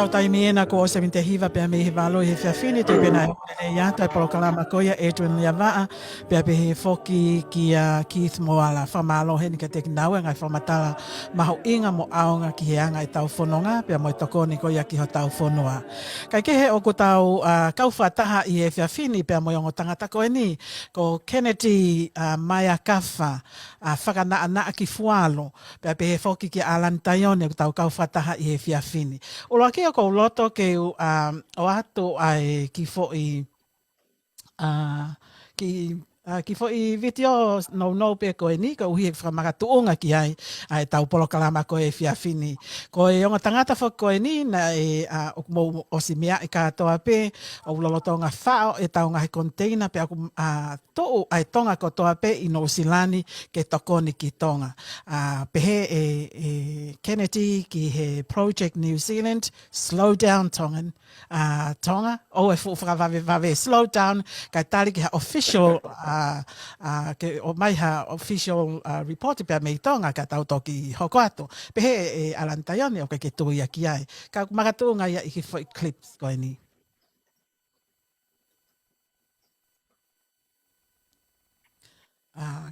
tau taimiena ko o se minte hiva pe me hivalo he fiafini te pena e yata POLOKALAMA koia Edwin Liavaa pe he foki ki Keith Moala famalo he ni ka teki nawe ngai whamatala maho inga mo aonga ki he anga i tau whanonga pe mo i tokoni koia ki ho tau whanua. Kai ke he o ko tau kauwhataha i e fiafini pe mo i ongo tangata koe ni ko Kennedy Maeakafa FAKANAanaakiFualu pe he foki ki Alani Taione ko tau kauwhataha i e fiafini. O loa kia ko loto ke o ato ai ki fo i ki fo i video no pe ko ni ko hi whamakatuunga ki ai tau POLOKALAMA ko e fiafini. Ko e onga tangata fo ko ni na e o si mea i katoa pe o lolotonga whao e tau ngahi container pe aku to'u ai tonga ko toa pe i no silani ke tokoni ki Tonga. Pehe e Kennedy ki he Project New Zealand, Slow Down Tongan, Tonga, o e whakavave, slow down, kai tari ki ha official ke o mai ha official report pe me Tonga ka tau toki hoko ato. Pehe e Alani Taione o ke tui aki ai. Ka makatuunga ia i ki foi clips koe ni.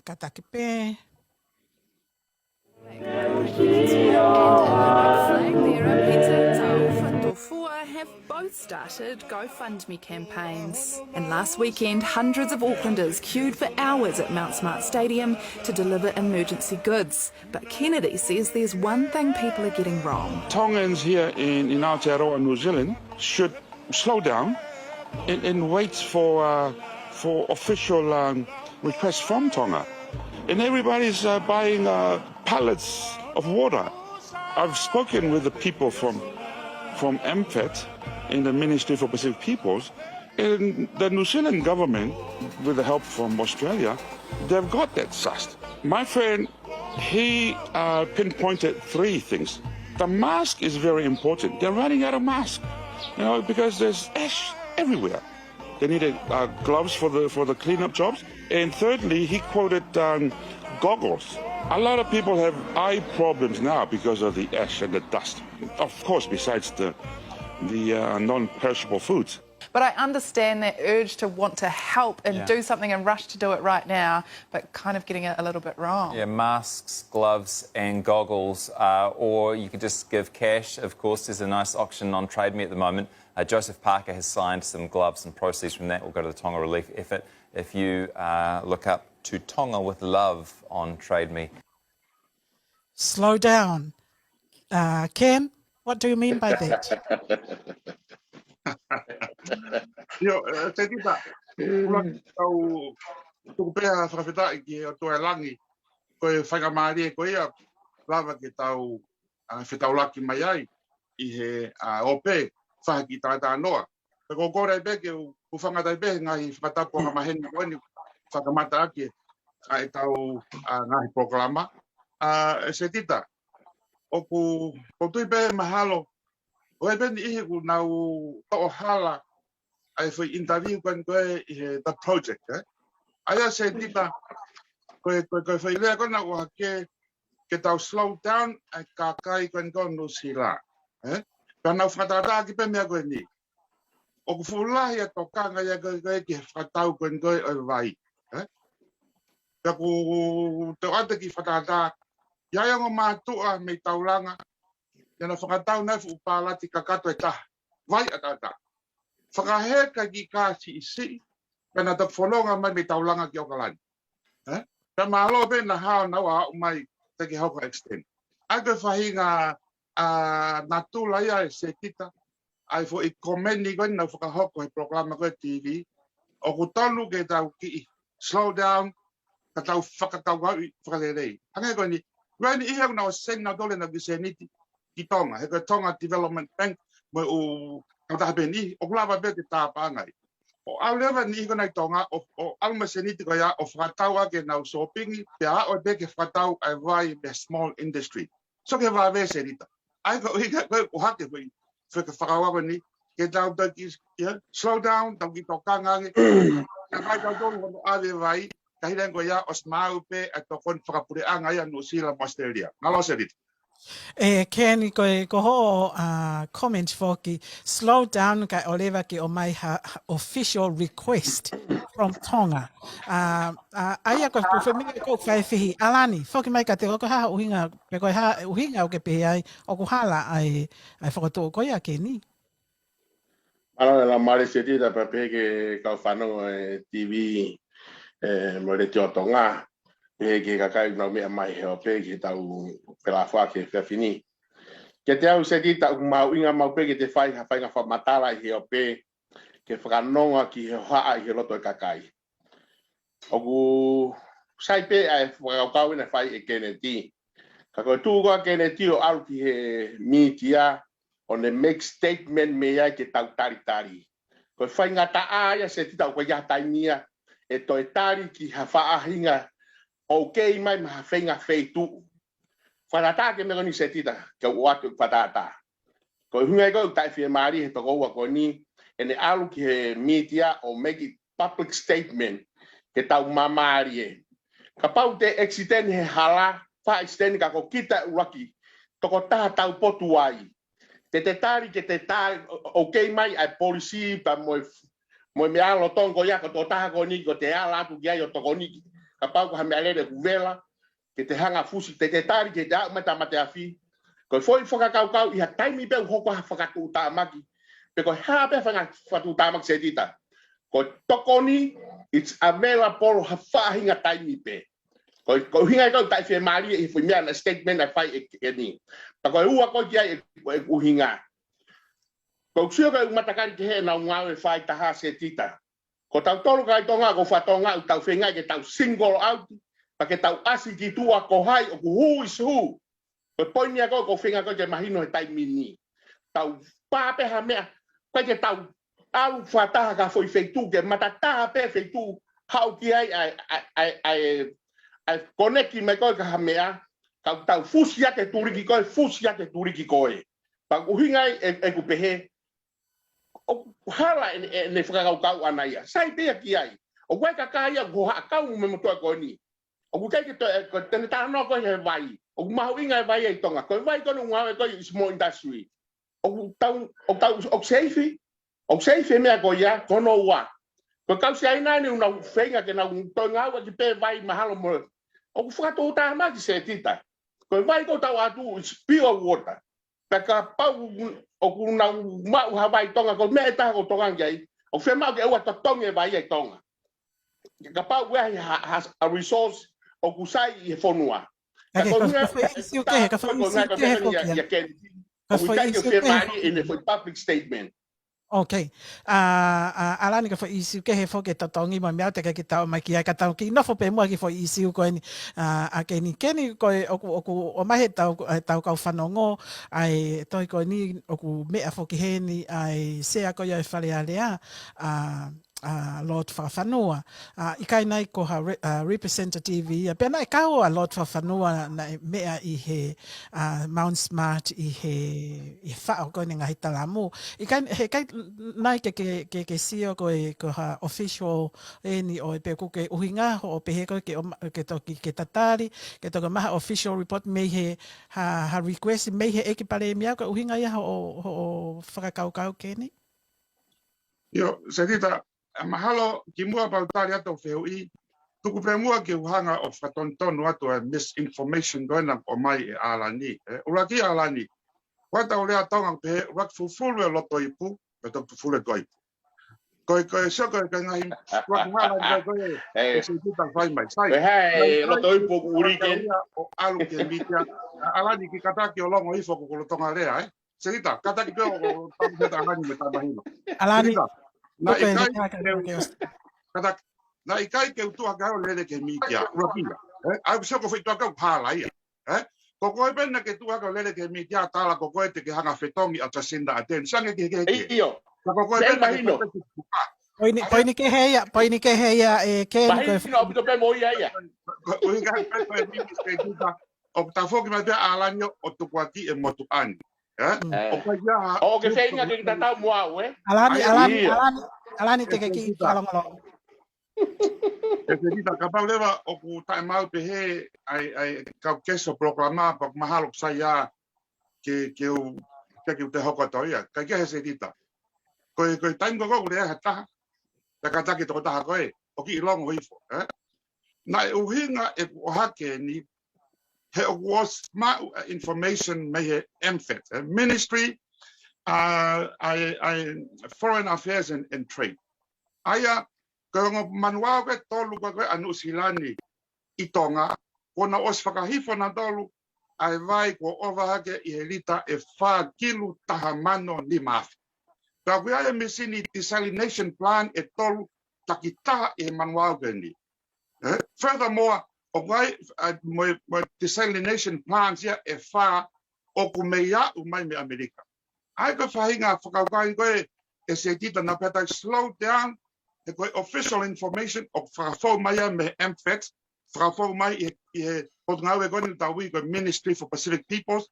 Katake pe. Have both started GoFundMe campaigns. And last weekend, hundreds of Aucklanders queued for hours at Mount Smart Stadium to deliver emergency goods. But Kennedy says there's one thing people are getting wrong. Tongans here in Aotearoa, New Zealand, should slow down and wait for official requests from Tonga. And everybody's buying pallets of water. I've spoken with the people from MFET in the Ministry for Pacific Peoples, and the New Zealand government, with the help from Australia, they've got that sussed. My friend, he pinpointed three things. The mask is very important. They're running out of masks, because there's ash everywhere. They needed gloves for the cleanup jobs. And thirdly, he quoted goggles. A lot of people have eye problems now because of the ash and the dust. Of course, besides the non-perishable foods. But I understand that urge to want to help and do something and rush to do it right now, but kind of getting it a little bit wrong. Yeah, masks, gloves and goggles, or you could just give cash. Of course, there's a nice auction on Trade Me at the moment. Joseph Parker has signed some gloves, and proceeds from that will go to the Tonga relief effort. If you look up To Tonga with Love on Trade Me. Slow down. Ken, what do you mean by that? Te tita, tau tukupea whakawhitai ki o Toe Langi, koe whakamārie koe ia, lava ke tau whitaulaki mai ai, i he ope, whahaki tātā noa. Te ko kore pe ke u whangatai pe, ngahi whakatapo ngā maheni koe ni whakamata ake, ai tau ngahi POLOKALAMA. Se tita, o ku tui pe mahalo, o e peni ihe ku nau to'o hala, ai fui interview kan koe i he the project, Aia se tita, koe fui lea kona ua ke tau slow down ai KAKAI kan koe no sila. Ka nau whakatata ki pe mea koe ni. O ku fulahi a tokanga ia koe ki whakatau kan koe o vai. Ka ku te ate ki whakatata, iaia ngo mātua me taulanga, yana whakatau nai fu upalati kakato e taha. Vai a tata. Whakahe ka ki kāsi isi, kana ta whanonga mai me taulanga ki Okalani. Ka mahalo pe na hao nau a mai te ki hauka extend. Ai koe whahinga nā tūla ia e se kita, ai fo i komeni koe nau whakahoko he POLOKALAMA koe TV, o ku tonu ke tau ki slow down, ka tau fakakaukau'i whakarerei. Hange koe ni, koe ni ihe na o sen na dole na kiseniti ki Tonga, he koe Tonga Development Bank, mo u kautahapeni, o kulava pe te tāpangai. O au lewa ni iko nei Tonga, o alma seniti ko ia, o whakatau ake nau sopingi, pe a o pe ke whakatau ai vai me small industry. So ke wawe senita. Ai ko ika koe o hake koe, whaka whakawawa ni, ke tau ki slow down, tau ki tokanga nge, ka kai tau tonu hono ave vai, ka hiren ko ia, o smau pe, a tokon whakapureanga ia no Sila Australia. Ngalo senita. Ken ko ho comment foki slow down ka o leva ki o mai official request from Tonga. Aia ko whemia ko whaiwhihi Alani, foki mai ka te oko ha uhinga, pe koe ha uhinga o ke pe ai, o ku hala ai whakato ko ia ke ni. Ala la mare se tita pa pe ke ka whanongo TV mo LETIO Tonga pe ke kakai na me mai he o pe ke tau pela fa ke fini ke te au se tita mau inga mau pe ke te fai FAKAMATALA he o pe ke whanonga ki he haa he loto kakai o ku sai pe ai whakaukau'i na fai e keneti ka ko tu ko keneti o au ki he media on the make statement me ai ke tau tari ko fai ngata ai se tita ko ya taimia e toi tari ki hafa ahinga okay mai ma fenga feitu fatata ke me ni se tita ke watu fatata ko hunga ko tai FIEMA'U he to ko ni ene alu ki he media o make it public statement ke tau MAMAHI ka pau te accident he hala fa accident ka ko kita uraki to ko tau potu ai te tari ke te tari okay mai ai policy pa mo me alo tongo ya ko to taha ko ni ko te ala tu ya yo to ko ni ka pau ko me ale de vela ke te hanga fusi te tari ke da mata afi ko foi fakakaukau'i ha taimi pe hoko ha fakatutamaki pe ko ha pe fakatutamaki se dita ko tokoni it's available ha fahinga taimi pe ko hinga ko tai FIEMA'U e foi mea statement na fai e ni pa ko ua ko dia e hinga ko sio ka matakari ke he na ngau e fai TAHA se tita ko tau tolu kai tonga ko fatonga tau fenga ke tau single out pa ke tau asi ki tua ko hai o who is who ko poinia ko fenga ko ke mahino e tai mini tau pape ha mea ko ke tau au fataha ka foi feitu ke matata pe feitu how ki ai koneki me ko ka mea ka tau fusia ke turiki ko e pa uhinga e ku pehe o hala ne whakaukau ana ia sai pe ki ai o wai kakai go ha kau me moto ko ni o ku kai ke ko tene ta no ko he vai o mau inga vai ai tonga ko vai ko no ngau ko small industry o tau o safe me ko ya ko no wa ko kau sai na ni una fenga ke na un tonga wa ki pe vai mahalo mo o ku fato ta ma ki se tita ko vai ko tau atu pure water ka pau o ku na mau ha vai tonga ko me ta ko tonga ngai o FIEMA'U ke wa to tonga vai ai tonga ka pau we has a resource o ku sai e fonua ka ko nga ka FIEMA'U in the public statement. Okay. Alani ka fo isiu ke he fo ke tatongi mo mea te ka ki tau mai ki ai ka tau ki no fo pe mo ki fo isiu ko ni a ke ni ko o mahe tau ka FANONGO ai toi ko ni o mea fo ki he ni ai se ko ia fale alea Lord Whawhanua. I kai nai ko ha representative ia. Pena e kau a Lord Whawhanua na mea i he Mount Smart i he whao ko ni ngahi talamu. I kai nai ke sio ko ha official e ni o pe ko ke uhinga o pehe ko ke toki ke tatari ke toka maha official report me he ha request me he eki pare mea ko uhinga ia o whakakaukau ke ni. Yo, se tita mahalo ki mua pautari ato whewhi, tuku pe mua ki uhanga o whatontonu ato e misinformation goena o mai e Alani. Uraki Alani, wata o lea tonga pe uraki fufulu e loto ipu, e to fufulu e toipu. Koe soko e ngahi, uraki ngala e se tita whai mai sai. Hei, loto ipu uriken. O alu ke mitia, Alani ki kataki o longo ifo kukulu tonga lea, Se tita, kataki pe o tonga Alani me tamahino. Alani. Na ikai ke utua ka lele ke mitia rokia ai se ko fitua ka pala ia ko ko pena ke tua ka lele ke mitia tala ko ko te ke hanga fetongi ata sinda aten sange ke iyo ko ko pena ke Poini ke heia e ke ni ko no pe mo ia o inga pe mi ke tuta o ta foki ma te Alani o tukwati e motu ani o ke feinga ke tata mo Alani te ke ki kalongolo. E te dita kapau leva o ku tae mau pehe ai kau keso proklama pa mahalo saya ke te hoko toia. Ka ke se dita. Ko taingo ko le hata. Ta kata ki to taha koe. O ki long hoifo, na e uhinga e hake ni he was ma information me he MFET, Ministry Foreign Affairs and Trade. Aya ko manual ke tolu ko anu silani I Tonga kona os fakahifo na tolu ai vai ko ova hake I helita e fa kilu tahamano ni mafi. Ka kuia misini desalination plan e tolu takita e manual ke ni. Furthermore, my desalination plants here e fa o kumea'u mai me Amerika. Ai ka whahinga whakaukai koe e se tita na peta slow down e koe official information o whakafau mai me MFET, whakafau mai I ngaue'aki koe taui koe Ministry for Pacific Peoples,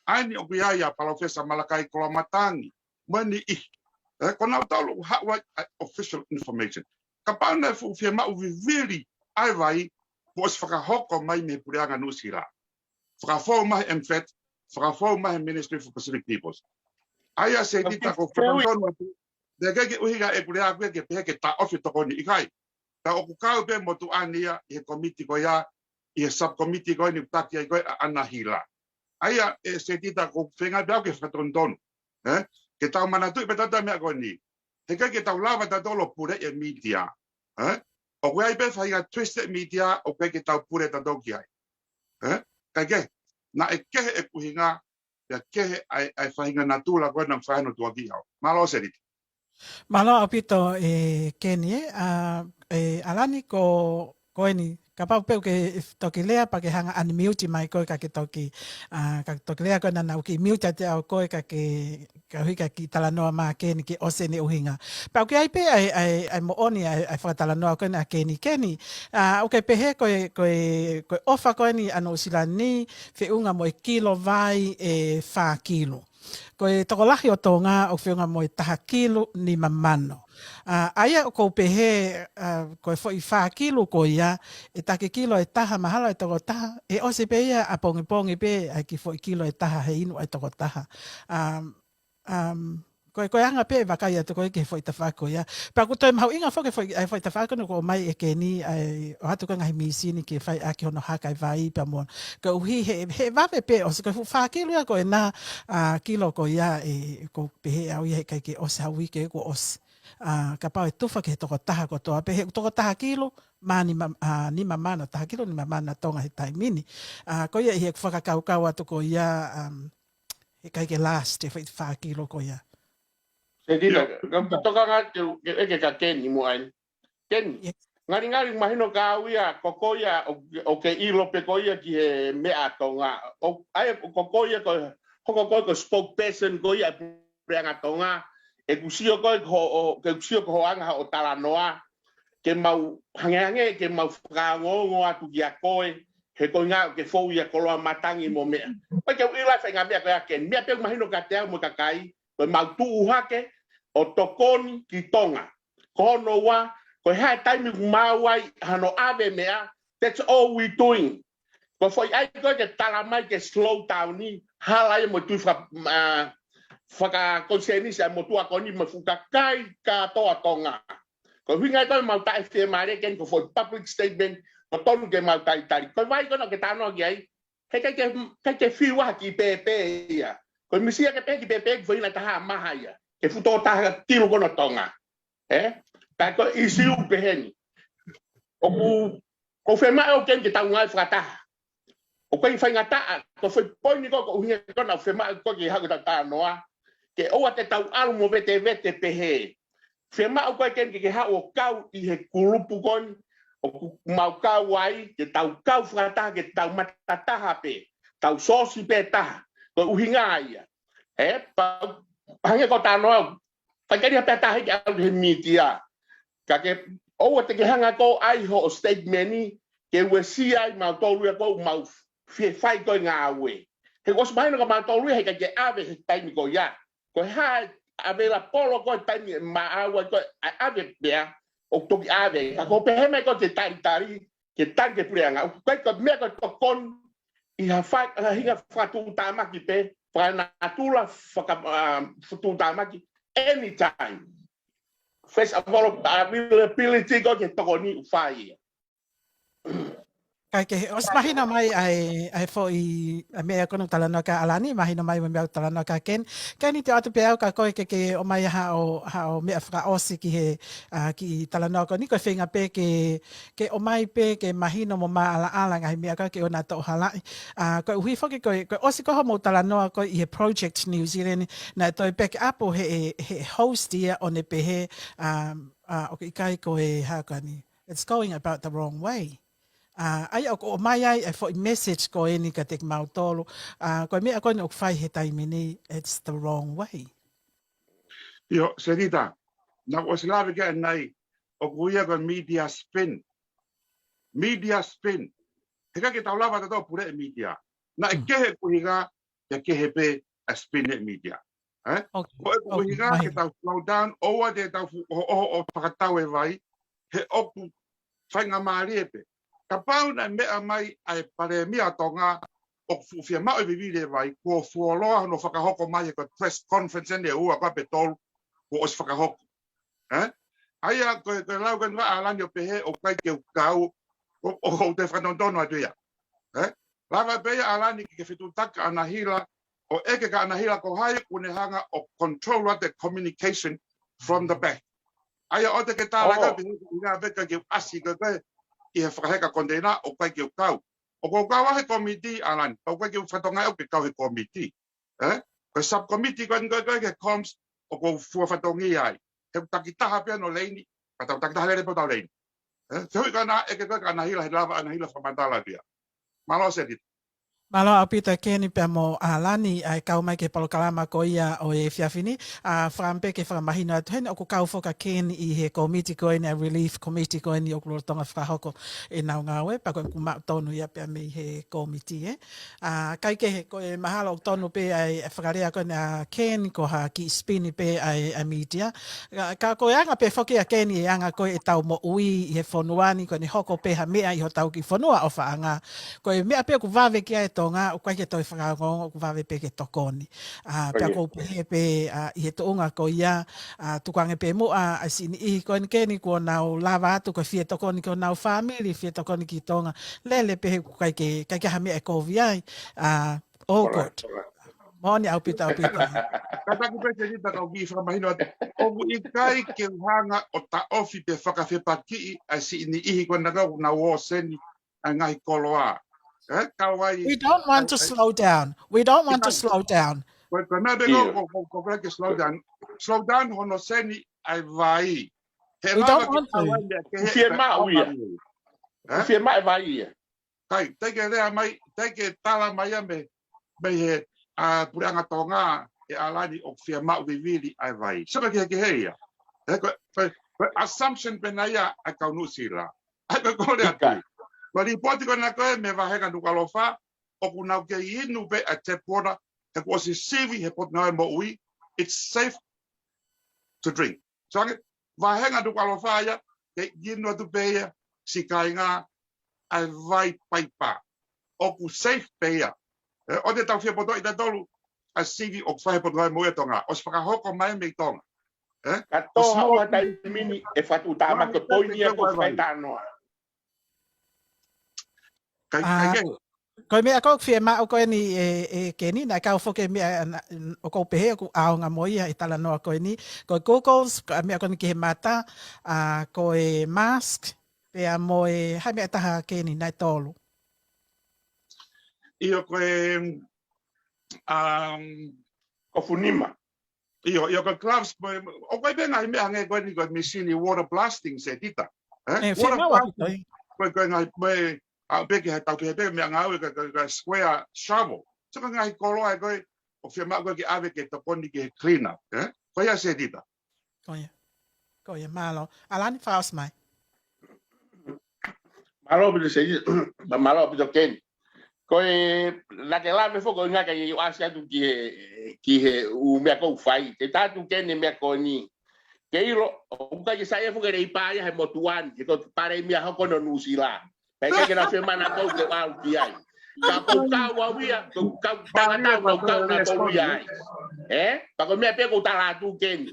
ai ni o kuia ia palofesa malakai kolomatangi, mani I. Kona tau hawa official information. Kapana fu FIEMA'U VIVILI ai vai was FAKAHOKO mai me pureanga nusira. Whakafau mai MFET, whakafau mai Ministry for Pacific Peoples. Aia se dita ko whakantonu atu, de keke uhiga e pureanga ke pehe ke ta ofi tokoni ikai. Ta oku kau pe motu ania I he komiti ko ia, I he subcommittee ko ni utaki ai koe anahila. Aia se dita ko whenga beau ke whakantonu. Ke tau manatu I petata mea ko ni. He keke tau lava tatolo pure e media. O koe ai pe whainga twisted media o koe ke tau pure tatoki ai. Kai ke, na e kehe e puhinga, ia kehe ai whainga natula koe na whaino tuaki au. Malo seriti. Malo apito Keni Alani ko ni kapau peu ke toki lea pa ke hanga ani miuti mai koe ka ke toki lea koe na nau ki miuti te au koe ka hui ka ki talanoa maa Keni ki ose ni uhinga. Pau ke ai pe ai mo oni ai whakatalanoa koe na Keni. O ke pehe koe ofa koe ni ano usila ni whiunga mo kilo vai e 4 kilo. Koe tokolahi o Tonga o whiunga mo taha kilo ni mamano. Aia o kou pehe koe fo I 4 kilo ko ia e take kilo e taha mahala e toko taha e ose pe ia a pongi pe ai ki fo I kilo e taha he inu ai toko taha. Koe anga pe wakai atu koe ke fo I tawhako ia. Pea ko toi mahau inga fo ke fo I tawhako no ko mai e Keni o hatu ka ngahi misini ke whai aki hono haka I vai pa mua. Ka uhi he wawe pe ose koe 4 kilo ia koe na kilo ko ia e ko pehe au ia he kai ke ose haui ke ko ose. Ka pau e tufa ke he toko taha ko toa pe he toko taha kilo ni mamana taha kilo ni mamana Tonga he taimini ko ia I he fakakaukau atu ko ia he kai ke last e 4 kilo ko ia Se dita toka nga ke ka Keni mo ai Keni ngari mahino ka uia kokoia o ke ilo pe ko ia ki he mea Tonga o ai kokoia ko spokesman ko ia preanga Tonga e kusio ko anga o talanoa ke mau hange ke mau whakangongo atu ki a koe he ko ngā ke fou ia koloa matangi mo mea. Pai ke ui lai whainga mea koe a Ken. Mea peo mahino ka te au mo KAKAI koe mau tuu hake o tokoni ki Tonga. Ko hono wa koe hae taimi kumau ai hano ave mea. That's all we doing. Ko foi ai koe ke talamai ke slow down ni halai mo tui whakakonseni mo tua koni mo fukakai ka toa Tonga. Ko hinga koe mau tae Mele Ken ko foi public statement ko tonu ke mau tae tari. Ko vai kono ke tano ki ai. He ke whiwa ki pepe ia. Ko misia ke pe ki pepe ko ina taha maha ia. Ke futo taha tiro kono Tonga. Ta ko isiu peheni. Ko FIEMA'U Ken ke tau ngai whakataha. O koe whainga taa, ko foi poini ko uhinga kona FIEMA'U ko ki haku ta noa. Ke oa te tau alu mo vete pehe. FIEMA'U koe Ken ke hau o kau I he kulupu koni. O mau kau ai, ke tau kau whakataha, ke tau matataha pe. Tau sosi pe taha. Ko uhinga ia. Hange ko ta noa. Whaikari ha pe taha ki au he media. Ka ke oa te ke hanga ko ai ho statement ni. Ke uesi ai mau tolu ya ko mau whai koe ngā aue. He kosi mahina ko mau tolu he ka ke ave he taimi ko ia. Ko hai avela polo ko taimi ma aue ko ave bea o toki ave ka ko pehe me ko te tari ke tanke pureanga o kai ko me ko tokon I ha fa hinga fatu tamaki pe fa na tula fatu tamaki anytime first of all availability ko ke tokoni fai Kai ke os mahina mai ai fo I mea kono talanoa ka Alani mahina mai mea talanoa ka Ken ni te atu peau ka koe ke o mai ha o mea whakaosi ki he ki talanoa ko ni koe whinga pe ke o mai pe ke mahina mo maa ala ngai mea ka ke o nā tau halai koe uhi whoki koe osi koho mo talanoa koe I he Project New Zealand na toi back up o he host ia o ne pehe o ke ikai koe hakani it's going about the wrong way. Ai o mai ai for message ko eni ka tek mautolo ko me ko no fai he taimini it's the wrong way. Yo serita na o slave ke nai o kuia ko media spin he ka ke taulava ta pure media na ke he kuiga ya ke he pe a spin media ko kuiga ke ta slow down o wa de ta o pakatau e vai he oku fainga mari pe ka pau na mea mai ai pare mia Tonga o FIEMA'U VIVILI vai ko fuoloa no fakahoko mai ko press conference ne ua ka petol ko os fakahoko aia ko lau kan va Alani o PEHE o kai ke kau o te FANONGO atuia lava pe Alani ke fitu taka anahila o eke ka anahila ko hai kune hanga o control what the communication from the back aia o te ke tala ka pinga beka ke asi ka I he whakaheka kondena o kai ke kau. O ko kau he komiti Alani, o kai ke whatongai o ke kau he komiti. Ko subcommittee ko ke comms o ko fua whatongi ai. He takitaha pia no leini, ka tau takitaha lere po tau leini. Se hui kana e ke koe ka anahila he lava anahila FAKAMATALA pia. Malo se dit. Malo apita Ken pe mo Alani ai kau mai ke POLOKALAMA ko ia o e fiafini whampe ke whamahina atu hene o ko kau whoka Ken I he committee ko ene relief committee ko ene o kuro tonga whakahoko e nau ngawe pa koe kuma tonu ia pe me he committee kai ke he ko e mahalo tonu pe ai whakarea ko ene Ken ko ha ki spini pe ai media ka ko anga pe whoki a Ken e anga ko e tau mo ui I he whonuani ko ne hoko pe ha mea I ho tau ki whonua o whaanga ko e mea pe ku vave ki ai Tonga o kai ke toi whakaongo ku vave pe ke tokoni. Pea ko pehe pe I he toonga ko ia tukange pe mua a sini I ko keni ko nau lava atu ko fie tokoni ko nau family fie tokoni ki Tonga. Lele pehe ku kai ke hame e kovi ai. All good. Moni au pita. Kata ku pe te rita kau ki whamahino o I kai ke hanga o ta ofi pe whakawhepaki a sini ihi ko nagau na wo seni a ngai koloa. We don't want to slow down. We don't want to slow down. Ko na bengo ko ke slow down. Slow down hono seni ai vai. We don't want to. FIEMA'U ia. FIEMA'U vai ia. Kai, teke rea mai, teke tala mai me he pureanga Tonga e Alani o FIEMA'U VIVILI ai vai. Saka ke he ia. Assumption penaia a kau nusila. Ai ko kore atu. Ko ripoti ko na koe me wahega nukalofa o kunau ke inu pe a te pona he ko si sivi he pot nai mo ui it's safe to drink. So wahega nukalofa ia ke inu atu pe ia si KAINGA ai vai paipa o ku safe pe ia. O te tau fia poto I te tolu a sivi o whahe pot nai mo ia Tonga. O spakahoko mai me Tonga. Ka toha o tai mini e whatu tāma ke poini a ko whaitanoa. Ko mea ko FIEMA'U ko ni e Keni na ka foke mea o ko pehe ko aonga moia I tala noa ko ni ko goggles ko mea ko ni ke mata ko e mask pe a mo e hai mea taha Keni nai tolu. Io ko ko funima. Io ko gloves o ko benga mea ngai ko ni ko machine water blasting se tita. Water blasting. Ko ngai me a beke ha tau ke beke me ngau ka square shovel so ka ngai kolo ai ko o FIEMA'U ko ki ave ke toponi ke clean up ko ia se dita ko ia malo Alani faus mai malo bi se malo bi to Ken ko la ke la me fo ko nga ka I asia tu ki he u me ko fai te ta tu Ken me ko ni ke ilo o ka ke sai fu ke rei pa ya he motuan ke to pare mi ha ko no nusila pe ke na fe mana ko ke wa ti ai ka ko ka wa wi ka ta ta ko ka na ko wi ai pa ko me pe ko ta la tu ken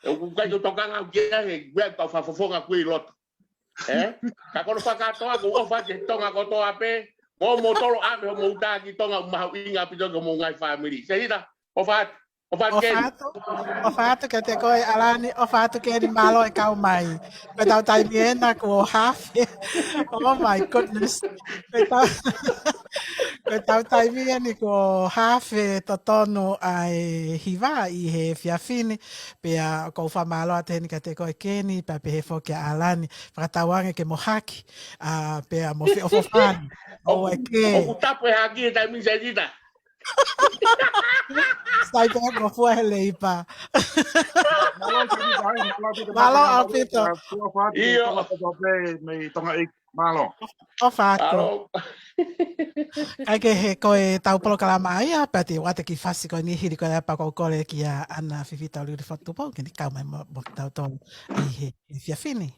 o ka to ka nga ke he gwe ka fa fo nga ku lot ka ko fa ka to ko o fa ke to nga ko to ape mo motoro a mo ta ki to nga ma inga pi to mo ngai family se ida o fa O fato que te koe alani, o fato que ni malo e kau mai. Koe tau tai miena ko hafi. Oh my goodness. Koe tau tai miena ko hafi totonu ai hiva I he fiafini. Pea kou wha malo a teni ka te koe keni, pea pehe foke a alani. Whakatawange ke mohaki. Pea mo fi ofofani. O e ke. O kutapo e haki e tai mi se ida. Sai pe mo fue leipa. Malo apito. Iyo. Me tonga ik malo. O fato. Kai ke he koe tau polokalama ai a pati wate ki fasi koe ni hiri koe pa ko kole ki a ana fifita o liuri fatu pau ke ni kau mai mo tau tau I he fiafini.